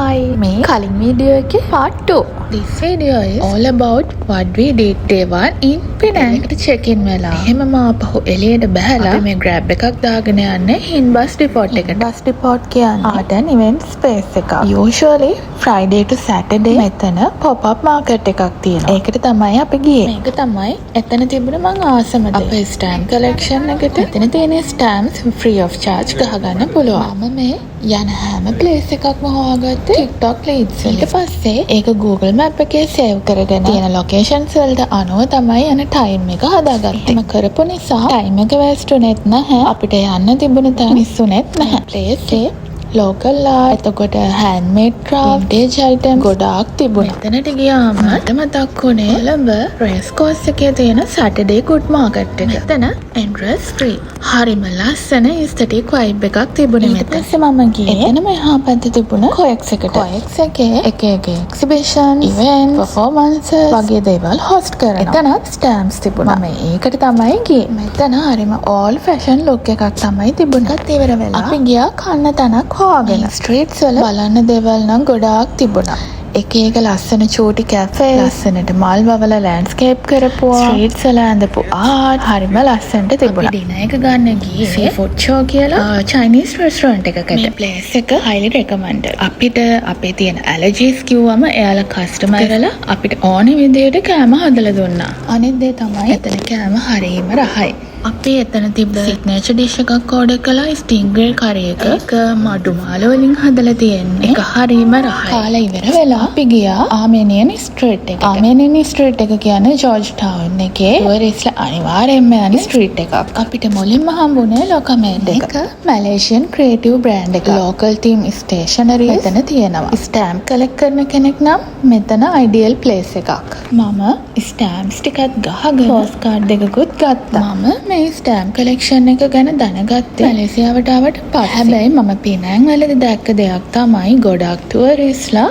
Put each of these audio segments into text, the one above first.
Hi, මේ කලින් video එකේ part 2. This video is all about what we did day 1 in Penang. එකට check in වෙලා. එහෙම මාපහු එළියට බහැලා අපි මේ grab එකක් දාගෙන යන්නේ in bus depot එකට. Bus depot කියන්නේ art and event space එකක්. Usually Friday to Saturday මෙතන pop up market එකක් තියෙනවා. ඒකට තමයි අපි ගියේ. මේක තමයි එතන තිබුණ මං ආසම දේ. අපේ stamp collection එකට එතන තියෙන stamps free of charge ගහගන්න පුළුවන්. මම මේ යන හැම place එකක්ම හොයාගත්තේ TikTok leads වලින්. ඊට පස්සේ ඒක Google Map එකේ save කරගෙන තියෙන locations වලට අනුව තමයි යන time එක හදාගත්තේ. එහෙම කරපු නිසා time එක වැස්ටුනේත් නැහැ. අපිට යන්න තිබුණ තැන මිස්සුනේත් නැහැ. place එක local art, එතකොට handmade craft, vintage item ගොඩාක් තිබුණා. මෙතනට ගියාම මට මතක් වුණේ කොළඹ race course එකේ තියෙන Saturday good market එක. මෙතන entrance free. හරිම ලස්සන aesthetic vibe එකක් තිබුණේ මෙතන. ඊට පස්සේ මම ගියේ එතන මෙහා පැත්තේ තිබුණ COEX එකට. COEX එකේ එක exhibition, events, performances වගේ දේවල් host කරනවා. එතනත් stamps තිබුණා. මම ඒකට තමයි ගියේ. මෙතන හරිම old fashion look එකක් තමයි තිබුණේ. ඒකත් ඉවර වෙලා අපි ගියා කන්න තැනක් හොයාගෙන. ස්ට්‍රීට්ස් වල බලන්න දේවල් නම් ගොඩාක් තිබුණා. එක එක ලස්සන චූටි කැෆේ, ලස්සනට මල් වවලා ලෑන්ඩ්ස්කේප් කරපුවා, ස්ට්‍රීට්ස් වල ඇඳපු ආර්ට් හරිම ලස්සනට තිබුණා. අපි ඩිනර් එක ගන්න ගියේ සීෆුඩ් ෂෝ කියලා චයිනීස් රෙස්ටොරන්ට් එකකට. මේ ප්ලේස් එක highly recommended. අපිට අපේ තියෙන ඇලර්ජිස් කිව්වම එයාලා කස්ටමර් කරලා අපිට ඕනේ විදියට කෑම හදලා දුන්නා. අනිත් දේ තමයි එතන කෑම හරිම රහයි. අපි එතන තිබ්බ සිග්නේචර් ඩිෂ් එකක් ඕඩර් කළා, ස්ටිං ග්‍රිල් කරි එක. ඒක මඩු මාල වලින් හදලා තියෙන්නේ. ඒක හරිම රහයි. කාලා ඉවර වෙලා අපි ගියා ආමේනියන් ස්ට්‍රීට් එකට. ආමේනියන් ස්ට්‍රීට් එක කියන්නේ ජෝර්ජ් ටවුන් එකේ ටුවරිස්ට්ලා අනිවාර්යයෙන්ම යන ස්ට්‍රීට් එකක්. අපිට මුලින්ම හම්බුනේ ලොකමේඩ් එක. මැලේසියන් ක්‍රියේටිව් බ්‍රෑන්ඩ් එක. ලෝකල් ටීම් ස්ටේෂනරි මෙතන තියෙනවා. ස්ටෑම්ප් කලෙක්ට් කරන කෙනෙක් නම් මෙතන අයිඩියල් ප්ලේස් එකක්. මම ස්ටෑම්ප්ස් ටිකක් ගහගෙන පෝස්ට් කාඩ් දෙකකුත් ගත්තා. මම මේ ස්ටෑම්ප් කලෙක්ෂන් එක ගැන දැනගත්තේ මැලේසියාවට ආවට පස්සේ. හැබැයි මම පිනෑන් වලදී දැක්ක දෙයක් තමයි ගොඩක් ටුවරිස්ට්ලා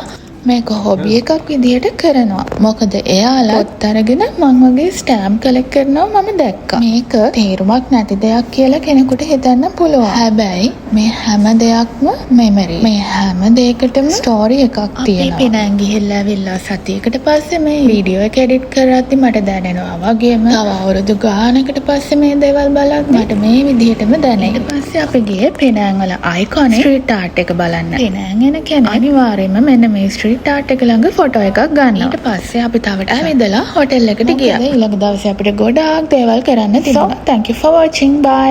මේක හොබි එකක් විදියට කරනවා. මොකද එයාලා පොත් අරගෙන මං වගේ ස්ටෑම්ප් කලෙක්ට් කරනවා මම දැක්කා. මේක තේරුමක් නැති දෙයක් කියලා කෙනෙකුට හිතන්න පුළුවන්. හැබැයි මේ හැම දෙයක්ම මෙමරි. මේ හැම දෙයකටම ස්ටෝරි එකක් තියෙනවා. අපි පිනෑන් ගිහිල්ලා ඇවිල්ලා සතියකට පස්සේ මේ වීඩියෝ එක එඩිට් කරද්දි මට දැනෙනවා වගේම තව අවුරුදු ගානකට පස්සේ මේ දේවල් බලද්දි මට මේ විදිහටම දැනෙනවා. ඊට පස්සේ අපි ගියේ පිනෑන් වල අයිකොනික් ස්ට්‍රීට් ආර්ට් එක බලන්න. පිනෑන් එන කෙනෙක් අනිවාර්යයෙන්ම මෙන්න මේ ස්ට්‍රීට් ආර්ට් එක ළඟ ෆොටෝ එකක් ගන්නවා. ඊට පස්සේ අපි තවට ඇවිදලා හොටෙල් එකට ගියා. ඊළඟ දවසේ අපිට ගොඩාක් දේවල් කරන්න තිබුණා. So, thank you for watching. Bye.